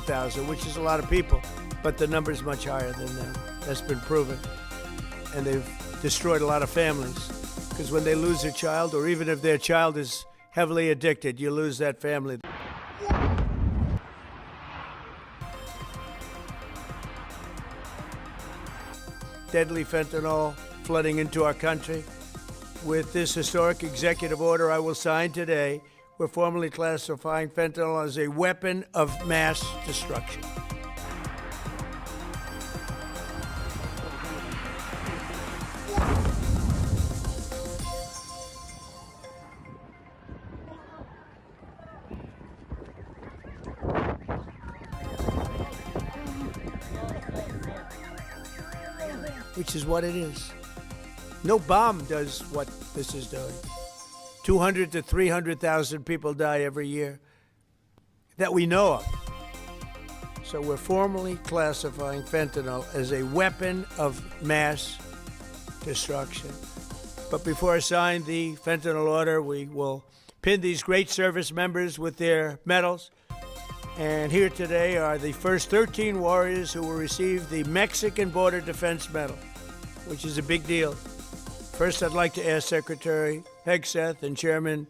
300,000, which is a lot of people, but the number is much higher than that. That's been proven. And they've destroyed a lot of families, because when they lose a child, or even if their child is heavily addicted, you lose that family. Deadly fentanyl flooding into our country. With this historic executive order I will sign today, we're formally classifying fentanyl as a weapon of mass destruction. Which is what it is. No bomb does what this is doing. 200 to 300,000 people die every year that we know of. So we're formally classifying fentanyl as a weapon of mass destruction. But before I sign the fentanyl order, we will pin these great service members with their medals. And here today are the first 13 warriors who will receive the Mexican Border Defense Medal, which is a big deal. First, I'd like to ask Secretary Hegseth and Chairman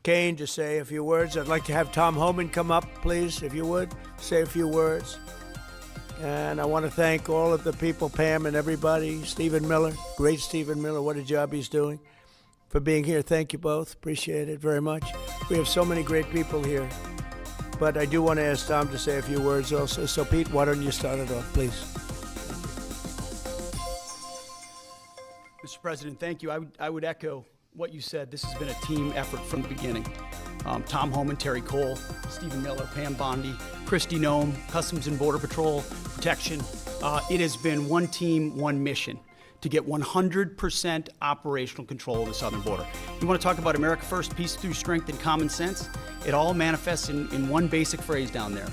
Kane to say a few words. I'd like to have Tom Homan come up, please, if you would, say a few words. And I want to thank all of the people, Pam and everybody, Stephen Miller, great Stephen Miller, what a job he's doing, for being here. Thank you both. Appreciate it very much. We have so many great people here. But I do want to ask Tom to say a few words also. So, Pete, why don't you start it off, please? Mr. President, thank you. I would echo what you said. This has been a team effort from the beginning. Tom Homan, Terry Cole, Stephen Miller, Pam Bondi, Christy Nome, Customs and Border Patrol, Protection. It has been one team, one mission to get 100% operational control of the southern border. You want to talk about America First, peace through strength and common sense? It all manifests in one basic phrase down there.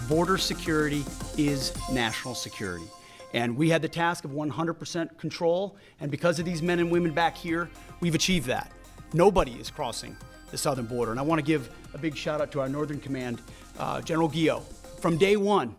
Border security is national security. And we had the task of 100% control, and because of these men and women back here, we've achieved that. Nobody is crossing the southern border. And I want to give a big shout out to our Northern Command, General Guillot. From day one,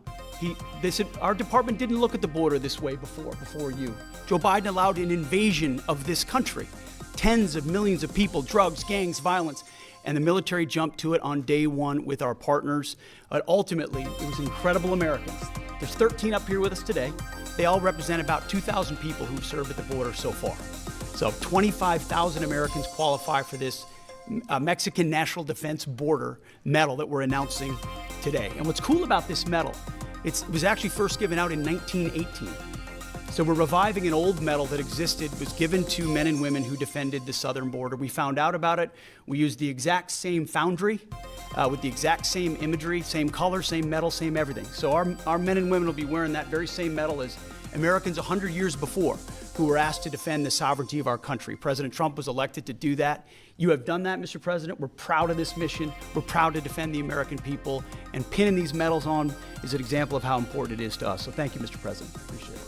they said, our department didn't look at the border this way before you. Joe Biden allowed an invasion of this country. Tens of millions of people, drugs, gangs, violence, and the military jumped to it on day one with our partners. But ultimately, it was incredible Americans. There's 13 up here with us today. They all represent about 2,000 people who've served at the border so far. So 25,000 Americans qualify for this Mexican National Defense Border Medal that we're announcing today. And what's cool about this medal, it was actually first given out in 1918. So we're reviving an old medal that existed, was given to men and women who defended the southern border. We found out about it. We used the exact same foundry with the exact same imagery, same color, same medal, same everything. So our men and women will be wearing that very same medal as Americans 100 years before who were asked to defend the sovereignty of our country. President Trump was elected to do that. You have done that, Mr. President. We're proud of this mission. We're proud to defend the American people. And pinning these medals on is an example of how important it is to us. So thank you, Mr. President. Appreciate it.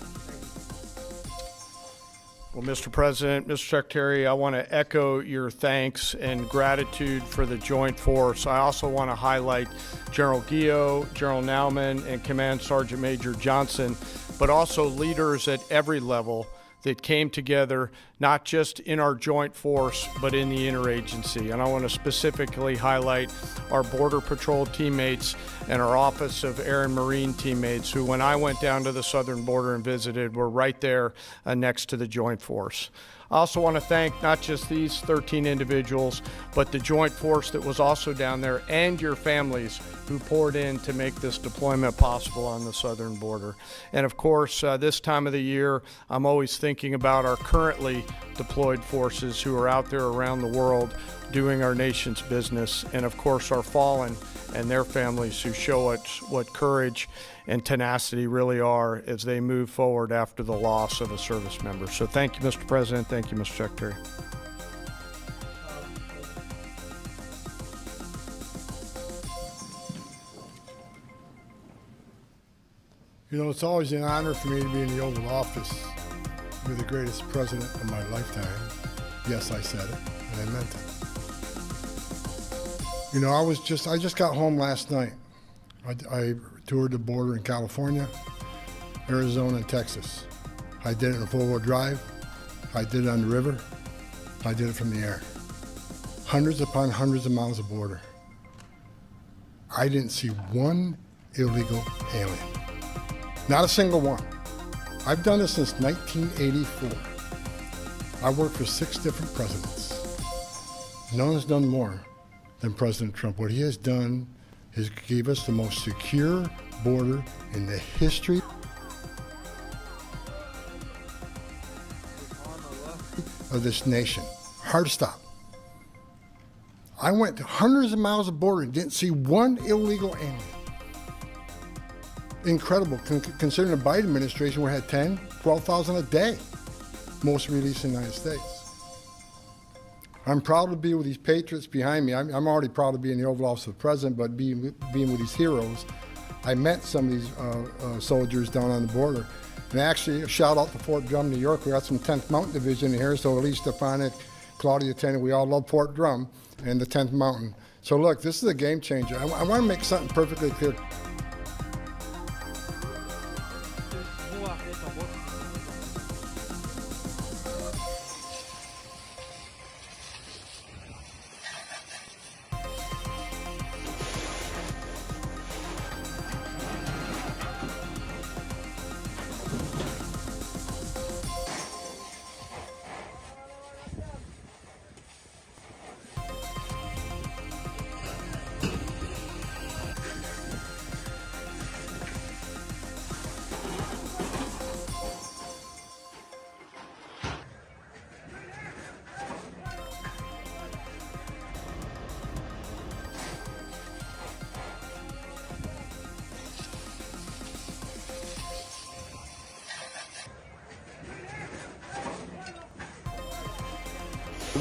Well, Mr. President, Mr. Secretary, I want to echo your thanks and gratitude for the joint force. I also want to highlight General Guillot, General Nauman, and Command Sergeant Major Johnson, but also leaders at every level that came together, not just in our joint force, but in the interagency. And I want to specifically highlight our Border Patrol teammates and our Office of Air and Marine teammates who, when I went down to the southern border and visited, were right there next to the joint force. I also want to thank not just these 13 individuals, but the joint force that was also down there and your families who poured in to make this deployment possible on the southern border. And of course, this time of the year, I'm always thinking about our currently deployed forces who are out there around the world doing our nation's business, and of course our fallen and their families who show us what courage and tenacity really are as they move forward after the loss of a service member. So thank you, Mr. President. Thank you, Mr. Secretary. You know, it's always an honor for me to be in the Oval Office with the greatest president of my lifetime. Yes, I said it, and I meant it. You know, I just got home last night. I toured the border in California, Arizona, and Texas. I did it in a four-wheel drive. I did it on the river. I did it from the air. Hundreds upon hundreds of miles of border. I didn't see one illegal alien. Not a single one. I've done this since 1984. I worked for 6 different presidents. No one's done more than President Trump. What he has done is gave us the most secure border in the history of this nation. Hard stop. I went to hundreds of miles of border and didn't see one illegal alien. Incredible, considering the Biden administration, we had 10, 12,000 a day, most released in the United States. I'm proud to be with these patriots behind me. I'm already proud to be in the Oval Office of the President, but being with these heroes, I met some of these soldiers down on the border. And actually, a shout out to Fort Drum, New York. We got some 10th Mountain Division here, so Elise Stefanik, Claudia Tennant, we all love Fort Drum and the 10th Mountain. So look, this is a game changer. I want to make something perfectly clear.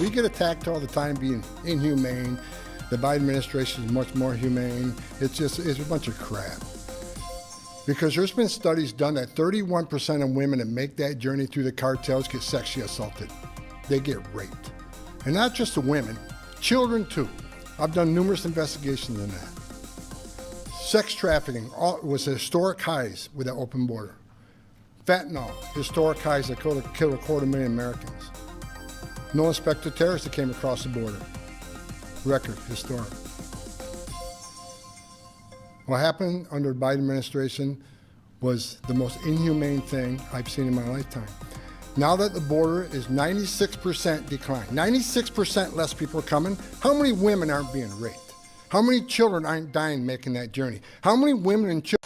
We get attacked all the time being inhumane. The Biden administration is much more humane. It's a bunch of crap. Because there's been studies done that 31% of women that make that journey through the cartels get sexually assaulted. They get raped. And not just the women, children too. I've done numerous investigations on that. Sex trafficking was at historic highs with that open border. Fentanyl, historic highs that killed 250,000 Americans. No inspector terrorists that came across the border. Record, historic. What happened under the Biden administration was the most inhumane thing I've seen in my lifetime. Now that the border is 96% decline, 96% less people are coming, how many women aren't being raped? How many children aren't dying making that journey? How many women and children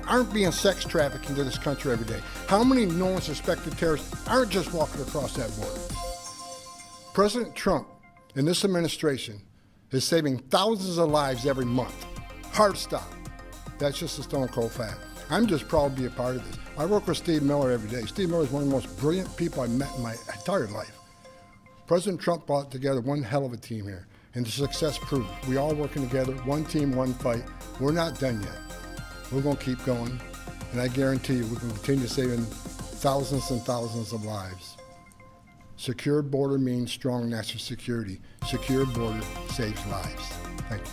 aren't being sex trafficked into this country every day? How many known suspected terrorists aren't just walking across that border? President Trump and this administration is saving thousands of lives every month. Hard stop. That's just a stone cold fact. I'm just proud to be a part of this. I work with Steve Miller every day. Steve Miller is one of the most brilliant people I've met in my entire life. President Trump brought together one hell of a team here, and the success proved. We all working together, one team, one fight. We're not done yet. We're going to keep going, and I guarantee you we're going to continue saving thousands and thousands of lives. Secure border means strong national security. Secure border saves lives. Thank you.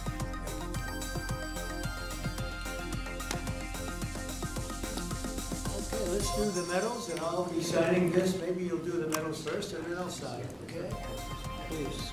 Okay, let's do the medals, and I'll be signing this. Maybe you'll do the medals first, and then I'll sign it, okay? Please.